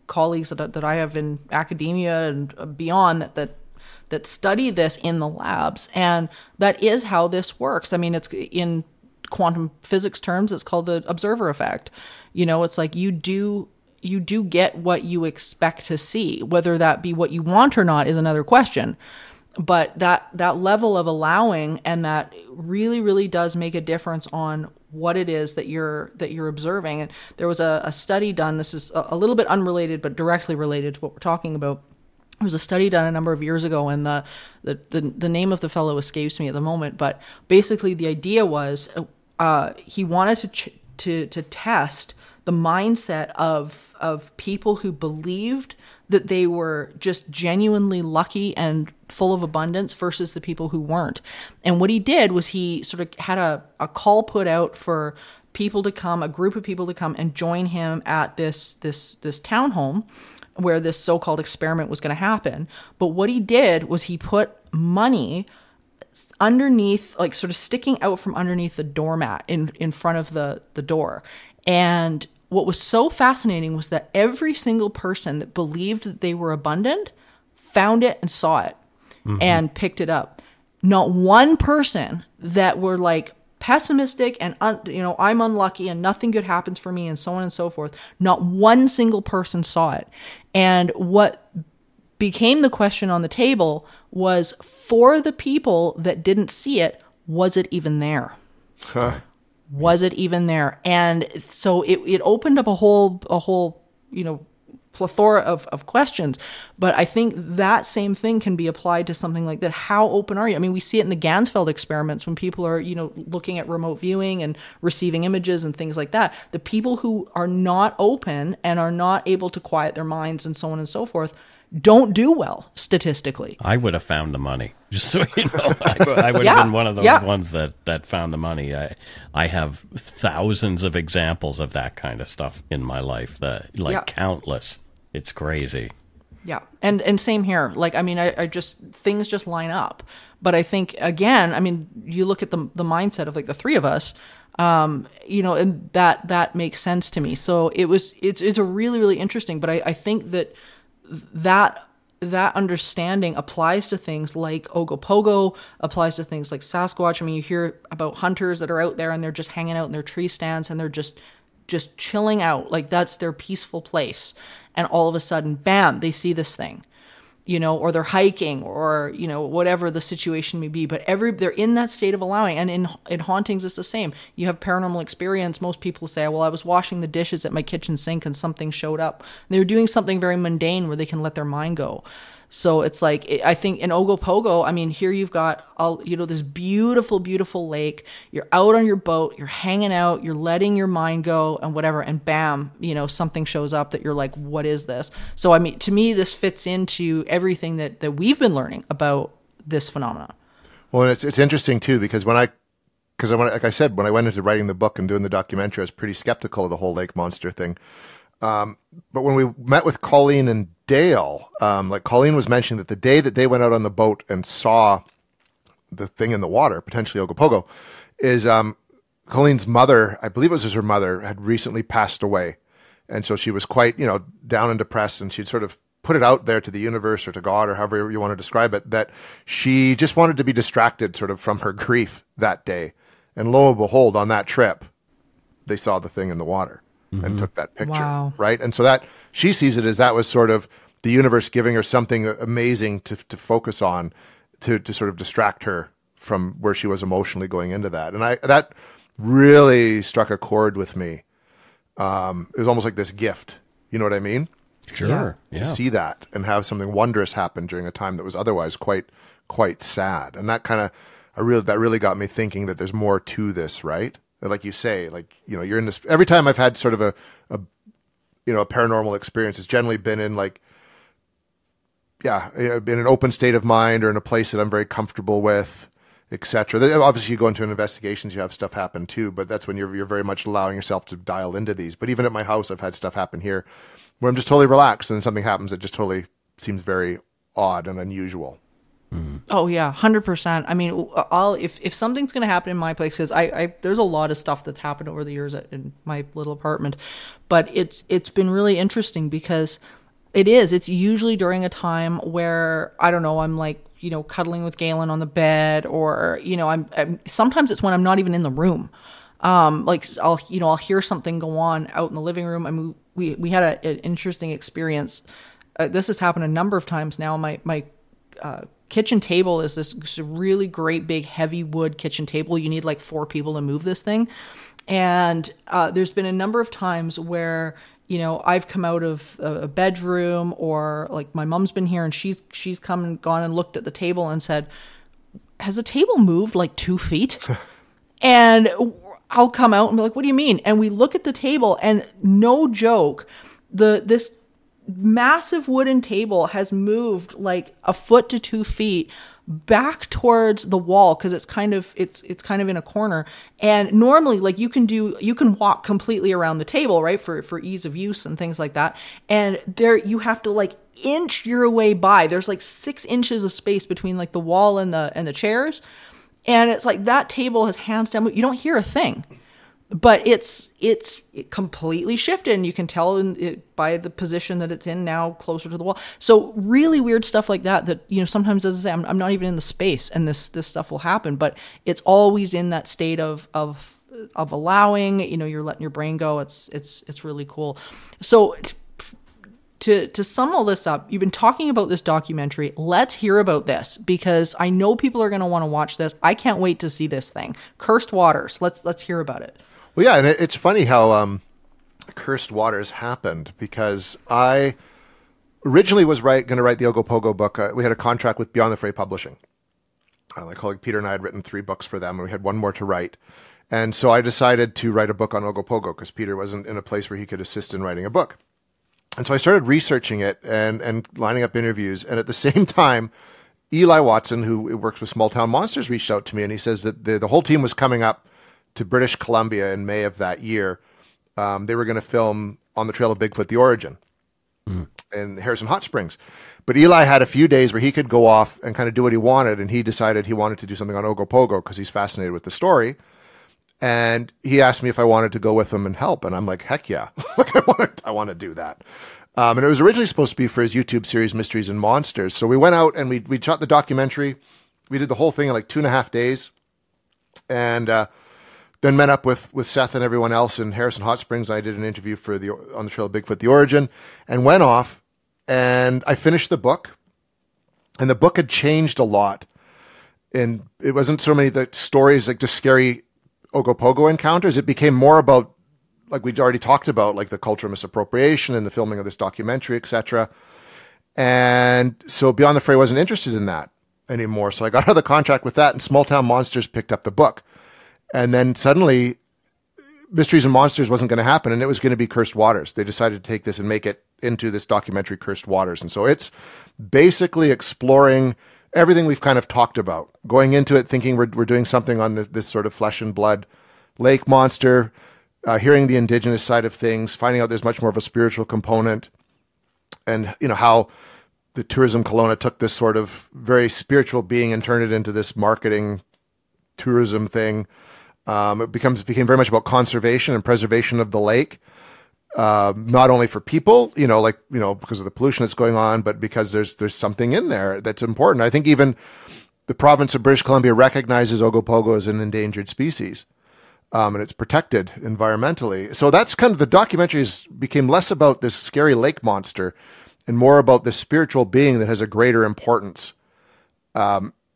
colleagues that I have in academia and beyond that study this in the labs, and that is how this works. I mean, it's in quantum physics terms, it's called the observer effect. It's like you do get what you expect to see. Whether that be what you want or not is another question. But that level of allowing, and that really, really does make a difference on what it is that you're observing. And there was a study done. This is a little bit unrelated, but directly related to what we're talking about. There was a study done a number of years ago, and the name of the fellow escapes me at the moment. But basically, the idea was he wanted to test the mindset of people who believed that they were just genuinely lucky and full of abundance versus the people who weren't. And what he did was he sort of had a call put out for people to come, a group of people to come and join him at this townhome where this so-called experiment was going to happen. But what he did was he put money underneath, like sort of sticking out from underneath the doormat in front of the door. And what was so fascinating was that every single person that believed that they were abundant found it and saw it and picked it up. Not one person that were like pessimistic and I'm unlucky and nothing good happens for me and so on and so forth. Not one single person saw it. And what became the question on the table was, for the people that didn't see it, was it even there? Was it even there? And so it opened up a whole plethora of questions. But I think that same thing can be applied to something like that. How open are you? I mean, we see it in the Gansfeld experiments when people are, looking at remote viewing and receiving images and things like that. The people who are not open and are not able to quiet their minds and so on and so forth don't do well statistically. I would have found the money, just so you know. I would have been one of those ones that found the money. I have thousands of examples of that kind of stuff in my life, countless. It's crazy. Yeah. And same here. Like, I mean, I just, things just line up. But I think, again, I mean, you look at the mindset of like the three of us, you know, and that makes sense to me. So it's a really, really interesting, but I think that understanding applies to things like Ogopogo, applies to things like Sasquatch. I mean, you hear about hunters that are out there and they're just hanging out in their tree stands and they're just chilling out. Like, that's their peaceful place. And all of a sudden, bam, they see this thing, you know, or they're hiking or, you know, whatever the situation may be. But they're in that state of allowing. And in hauntings, it's the same. You have paranormal experience. Most people say, well, I was washing the dishes at my kitchen sink and something showed up. And they were doing something very mundane where they can let their mind go. So it's like, I think in Ogopogo, I mean, here you've got, you know, this beautiful, beautiful lake. You're out on your boat, you're hanging out, you're letting your mind go and whatever. And bam, you know, something shows up that you're like, what is this? So, I mean, to me, this fits into everything that we've been learning about this phenomenon. Well, and it's interesting too, because like I said, when I went into writing the book and doing the documentary, I was pretty skeptical of the whole lake monster thing. But when we met with Colleen and Dale, like Colleen was mentioning that the day that they went out on the boat and saw the thing in the water, potentially Ogopogo, is Colleen's mother, I believe it was her mother, had recently passed away. And so she was quite, you know, down and depressed, and she'd sort of put it out there to the universe or to God or however you want to describe it, that she just wanted to be distracted sort of from her grief that day. And lo and behold, on that trip, they saw the thing in the water. Mm-hmm. And took that picture, wow. Right? And so that she sees it as that was sort of the universe giving her something amazing to focus on, to sort of distract her from where she was emotionally going into that. And that really struck a chord with me. It was almost like this gift. You know what I mean? Sure. Yeah. To see that and have something wondrous happen during a time that was otherwise quite sad. And that kind of that really got me thinking that there's more to this, right? Like you say, like, you know, you're in this, every time I've had sort of a paranormal experience, it's generally been in like, in an open state of mind or in a place that I'm very comfortable with, etc. Obviously you go into investigations, you have stuff happen too, but that's when you're very much allowing yourself to dial into these. But even at my house, I've had stuff happen here where I'm just totally relaxed and then something happens that just totally seems very odd and unusual. Mm. Oh yeah, 100%. I mean, if something's going to happen in my place, because I there's a lot of stuff that's happened over the years in my little apartment, but it's been really interesting because it's usually during a time where, I don't know, I'm like, you know, cuddling with Galen on the bed, or, you know, I'm sometimes it's when I'm not even in the room. Like I'll hear something go on out in the living room. I mean, we had an interesting experience. This has happened a number of times now. My kitchen table is this really great big heavy wood kitchen table. You need like 4 people to move this thing. And there's been a number of times where, you know, I've come out of a bedroom, or like my mom's been here and she's come and gone and looked at the table and said, has the table moved like 2 feet? And I'll come out and be like, what do you mean? And we look at the table, and no joke, this massive wooden table has moved like a foot to 2 feet back towards the wall, because it's kind of in a corner. And normally, like, you can walk completely around the table, right, for ease of use and things like that. And there you have to like inch your way by. There's like 6 inches of space between like the wall and the chairs. And it's like that table has hands down, you don't hear a thing. But it completely shifted, and you can tell by the position that it's in now, closer to the wall. So really weird stuff like that, you know, sometimes, as I say, I'm not even in the space, and this stuff will happen. But it's always in that state of allowing. You know, you're letting your brain go. It's really cool. So to sum all this up, you've been talking about this documentary. Let's hear about this, because I know people are going to want to watch this. I can't wait to see this thing. Cursed Waters. Let's hear about it. Well, yeah, and it's funny how Cursed Waters happened, because I originally was going to write the Ogopogo book. We had a contract with Beyond the Fray Publishing. My colleague Peter and I had written 3 books for them, and we had 1 more to write. And so I decided to write a book on Ogopogo, because Peter wasn't in a place where he could assist in writing a book. And so I started researching it and lining up interviews. And at the same time, Eli Watson, who works with Small Town Monsters, reached out to me, and he says that the whole team was coming up to British Columbia in May of that year. They were going to film On the Trail of Bigfoot, The Origin in Harrison Hot Springs. But Eli had a few days where he could go off and kind of do what he wanted, and he decided he wanted to do something on Ogopogo because he's fascinated with the story. And he asked me if I wanted to go with him and help, and I'm like, heck yeah, like I want to do that. And it was originally supposed to be for his YouTube series, Mysteries and Monsters. So we went out and we shot the documentary. We did the whole thing in like 2.5 days, and then met up with Seth and everyone else in Harrison Hot Springs. I did an interview for On the Trail of Bigfoot, The Origin, and went off, and I finished the book, and the book had changed a lot. And it wasn't so many the stories, like just scary Ogopogo encounters. It became more about, like we'd already talked about, like the cultural misappropriation and the filming of this documentary, etc. And so Beyond the Fray wasn't interested in that anymore. So I got out of the contract with that, and Small Town Monsters picked up the book. And then suddenly Mysteries and Monsters wasn't going to happen, and it was going to be Cursed Waters. They decided to take this and make it into this documentary, Cursed Waters. And so it's basically exploring everything we've kind of talked about, going into it thinking we're doing something on this sort of flesh and blood lake monster, hearing the indigenous side of things, finding out there's much more of a spiritual component, and how the Tourism Kelowna took this sort of very spiritual being and turned it into this marketing tourism thing. It became very much about conservation and preservation of the lake, not only for people, because of the pollution that's going on, but because there's something in there that's important. I think even the province of British Columbia recognizes Ogopogo as an endangered species, and it's protected environmentally. So that's kind of, the documentaries became less about this scary lake monster and more about this spiritual being that has a greater importance,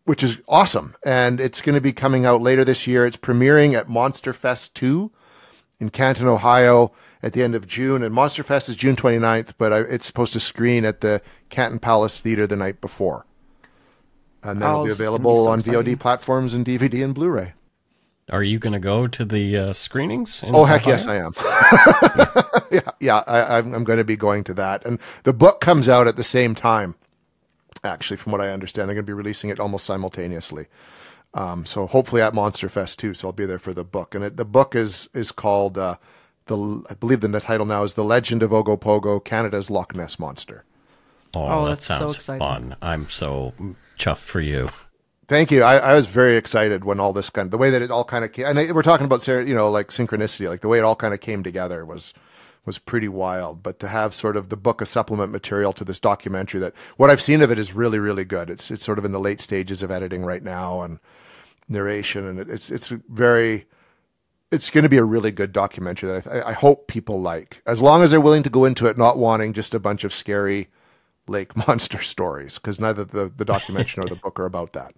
which is awesome. And it's going to be coming out later this year. It's premiering at Monster Fest 2 in Canton, Ohio at the end of June. And Monster Fest is June 29th, but it's supposed to screen at the Canton Palace Theatre the night before. And then it'll be available on VOD platforms and DVD and Blu-ray. Are you going to go to the screenings? Oh, heck yes, I am. I'm going to be going to that. And the book comes out at the same time. Actually, from what I understand, they're going to be releasing it almost simultaneously. So hopefully at Monster Fest too. So I'll be there for the book. And the book is called, I believe the title now is The Legend of Ogopogo, Canada's Loch Ness Monster. Oh, that sounds so fun. I'm so chuffed for you. Thank you. I was very excited when all this the way that it all kind of came, and we're talking about, like synchronicity, like the way it all kind of came together was pretty wild. But to have sort of the book as supplement material to this documentary, that what I've seen of it is really, really good. It's sort of in the late stages of editing right now and narration, and it's going to be a really good documentary that I hope people like, as long as they're willing to go into it not wanting just a bunch of scary lake monster stories, because neither the documentary nor the book are about that.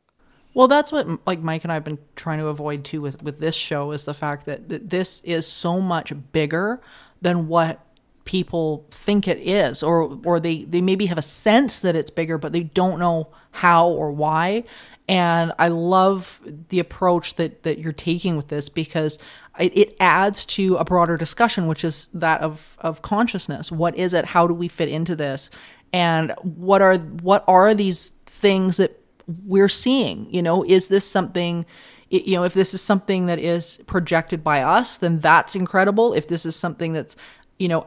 Well, that's what Mike and I have been trying to avoid too with this show, is the fact that this is so much bigger than what people think it is, or they maybe have a sense that it's bigger, but they don't know how or why. And I love the approach that you're taking with this, because it adds to a broader discussion, which is that of consciousness. What is it? How do we fit into this? And what are these things that we're seeing? Is this something, if this is something that is projected by us, then that's incredible. If this is something that's,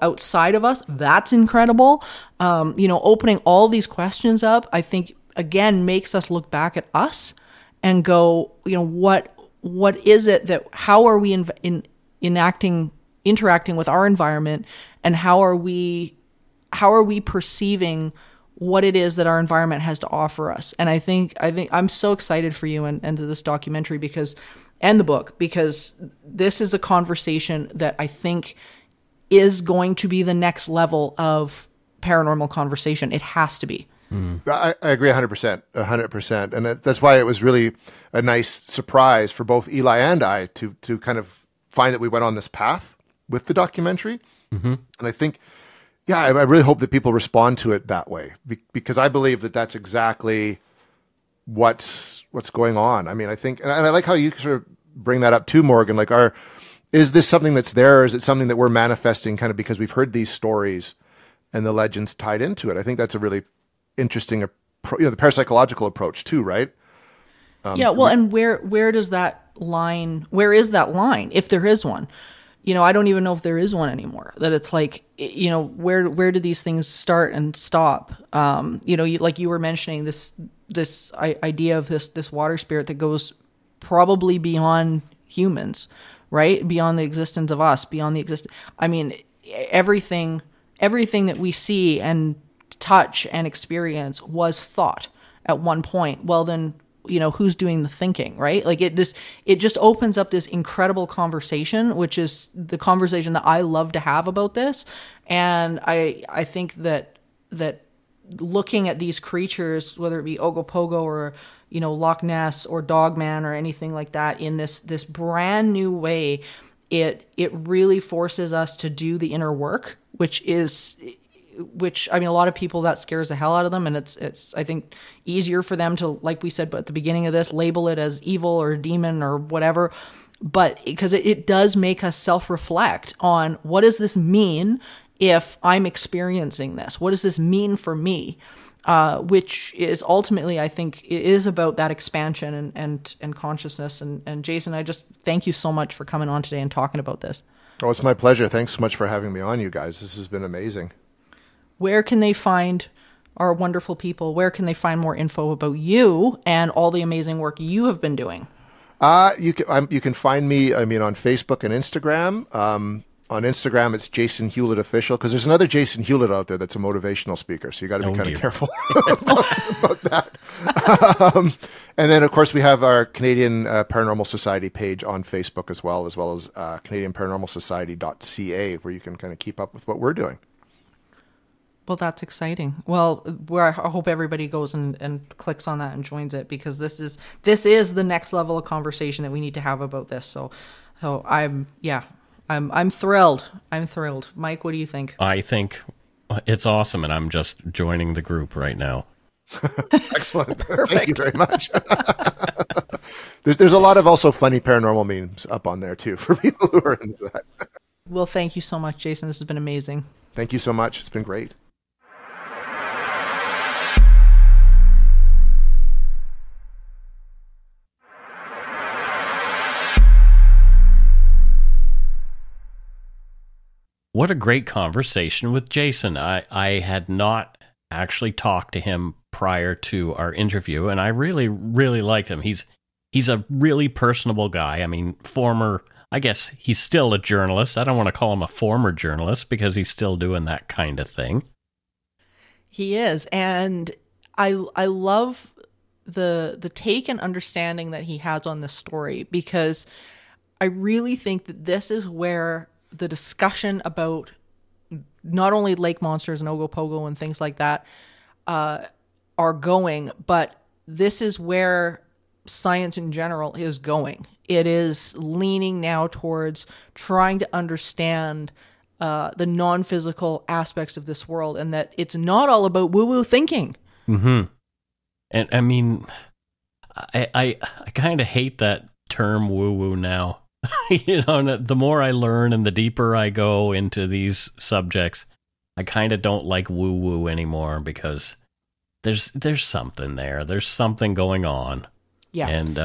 outside of us, that's incredible. Opening all these questions up, I think, again, makes us look back at us and go, what is it that, how are we interacting with our environment, and how are we perceiving what it is that our environment has to offer us? And I think I'm so excited for you and to this documentary and the book, because this is a conversation that I think is going to be the next level of paranormal conversation. It has to be. I agree 100%. And that's why it was really a nice surprise for both Eli and I to kind of find that we went on this path with the documentary. Mm-hmm. And I think, I really hope that people respond to it that way, because I believe that that's exactly what's going on. I mean, I think, and I like how you sort of bring that up too, Morgan, like is this something that's there, or is it something that we're manifesting kind of because we've heard these stories and the legends tied into it. I think that's a really interesting, the parapsychological approach too, right? And where does that line? Where is that line, if there is one? I don't even know if there is one anymore. That it's like, where do these things start and stop? Like you were mentioning this idea of this water spirit that goes probably beyond humans, right? Beyond the existence of us, beyond the existence. I mean, everything that we see and touch and experience was thought at one point. Well, then, who's doing the thinking, right? Like it just opens up this incredible conversation, which is the conversation that I love to have about this. And I think that looking at these creatures, whether it be Ogopogo or, Loch Ness or Dogman or anything like that, in this brand new way, it really forces us to do the inner work, which I mean, a lot of people, that scares the hell out of them. And it's I think easier for them to, like we said at the beginning of this, label it as evil or demon or whatever. But because it does make us self-reflect on, what does this mean if I'm experiencing this? What does this mean for me? Which is ultimately, I think, it is about that expansion and consciousness. And Jason, I just thank you so much for coming on today and talking about this. Oh, it's my pleasure. Thanks so much for having me on, you guys. This has been amazing. Where can they find our wonderful people? Where can they find more info about you and all the amazing work you have been doing? You can find me, on Facebook and Instagram. On Instagram, it's Jason Hewlett Official, because there's another Jason Hewlett out there that's a motivational speaker, so you got to be kind of careful about that. And then, of course, we have our Canadian Paranormal Society page on Facebook as well as CanadianParanormalSociety.ca, where you can kind of keep up with what we're doing. Well, that's exciting. Well, I hope everybody goes and clicks on that and joins it, because this is the next level of conversation that we need to have about this. So I'm thrilled. I'm thrilled. Mike, what do you think? I think it's awesome, and I'm just joining the group right now. Excellent. Thank you very much. There's a lot of also funny paranormal memes up on there too for people who are into that. Well, thank you so much, Jason. This has been amazing. Thank you so much. It's been great. What a great conversation with Jason. I had not actually talked to him prior to our interview, and I really, really liked him. He's a really personable guy. I mean, I guess he's still a journalist. I don't want to call him a former journalist, because he's still doing that kind of thing. He is, and I love the take and understanding that he has on this story, because I really think that this is where the discussion about not only lake monsters and Ogopogo and things like that are going, but this is where science in general is going. It is leaning now towards trying to understand the non-physical aspects of this world, and that it's not all about woo-woo thinking. Mm-hmm. And I mean, I kind of hate that term woo-woo now. The more I learn and the deeper I go into these subjects, I kind of don't like woo-woo anymore, because there's something there. There's something going on. Yeah. And,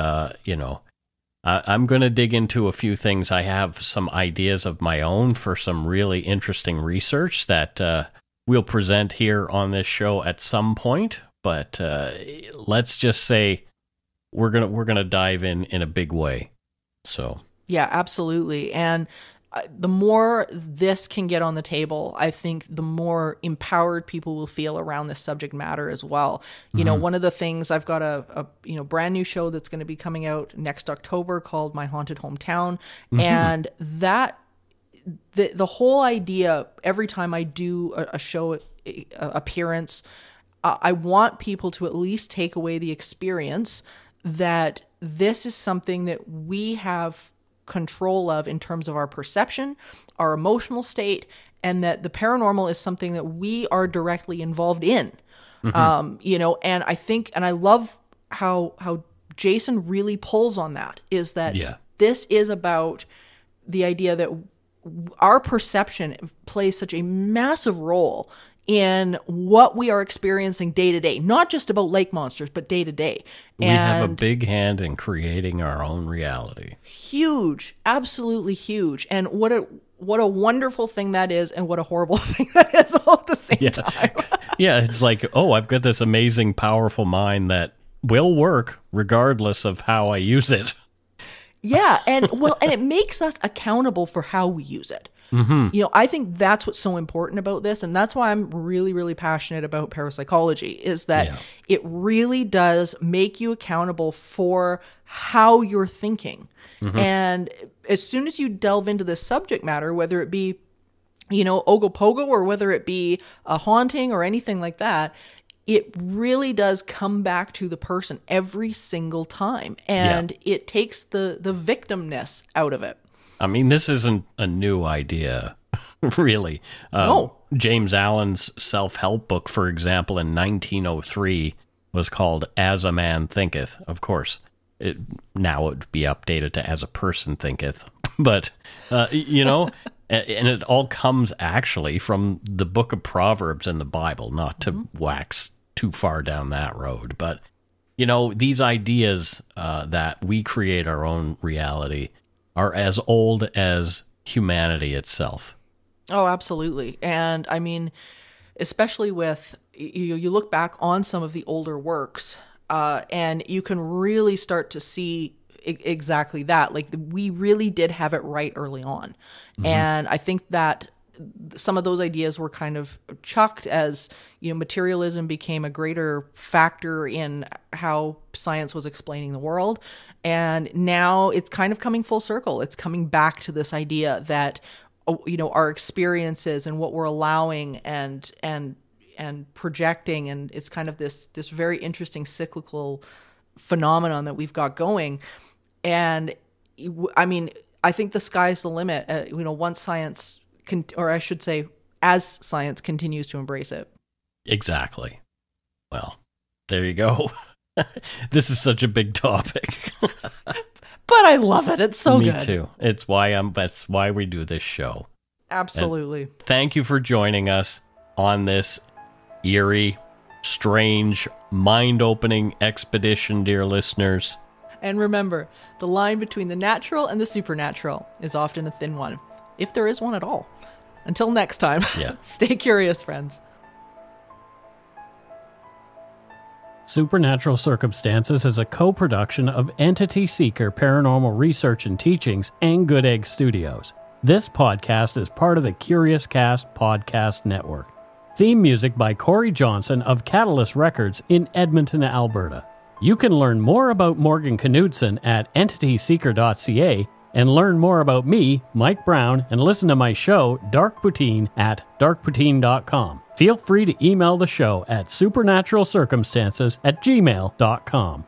I'm going to dig into a few things. I have some ideas of my own for some really interesting research that we'll present here on this show at some point. But let's just say we're gonna dive in a big way. So. Yeah, absolutely. And the more this can get on the table, I think the more empowered people will feel around this subject matter as well. You know, one of the things, I've got a brand new show that's going to be coming out next October called My Haunted Hometown. And that, the whole idea, every time I do a show appearance, I want people to at least take away the experience that this is something that we have control of in terms of our perception, our emotional state, and that the paranormal is something that we are directly involved in. And I think, and I love how Jason really pulls on that, is that this is about the idea that our perception plays such a massive role in what we are experiencing day to day, not just about lake monsters, but day to day. We have a big hand in creating our own reality. Huge, absolutely huge. And what a wonderful thing that is, and what a horrible thing that is all at the same time. Yeah, it's like, oh, I've got this amazing, powerful mind that will work regardless of how I use it. Yeah, and it makes us accountable for how we use it. Mm-hmm. I think that's what's so important about this, and that's why I'm really, really passionate about parapsychology, is that it really does make you accountable for how you're thinking. Mm-hmm. And as soon as you delve into this subject matter, whether it be, Ogopogo, or whether it be a haunting or anything like that, it really does come back to the person every single time, and it takes the victimness out of it. I mean, this isn't a new idea, really. No. James Allen's self-help book, for example, in 1903 was called As a Man Thinketh. Of course, now it would be updated to As a Person Thinketh. But, and it all comes actually from the book of Proverbs in the Bible, not to wax too far down that road. But, these ideas that we create our own reality are as old as humanity itself. Oh, absolutely. And I mean, especially with, you look back on some of the older works, and you can really start to see exactly that. Like, we really did have it right early on. Mm-hmm. And I think that some of those ideas were kind of chucked as, materialism became a greater factor in how science was explaining the world. And now it's kind of coming full circle. It's coming back to this idea that, our experiences and what we're allowing and projecting, and it's kind of this very interesting cyclical phenomenon that we've got going. And I mean, I think the sky's the limit. Once science as science continues to embrace it. Exactly. Well, there you go. This is such a big topic. But I love it. It's so good. Me too. That's why we do this show. Absolutely. And thank you for joining us on this eerie, strange, mind-opening expedition, dear listeners. And remember, the line between the natural and the supernatural is often a thin one, if there is one at all. Until next time, stay curious, friends. Supernatural Circumstances is a co-production of Entity Seeker Paranormal Research and Teachings and Good Egg Studios. This podcast is part of the Curious Cast podcast network. Theme music by Corey Johnson of Catalyst Records in Edmonton, Alberta. You can learn more about Morgan Knudsen at entityseeker.ca and learn more about me, Mike Brown, and listen to my show, Dark Poutine, at darkpoutine.com. Feel free to email the show at supernaturalcircumstances@gmail.com.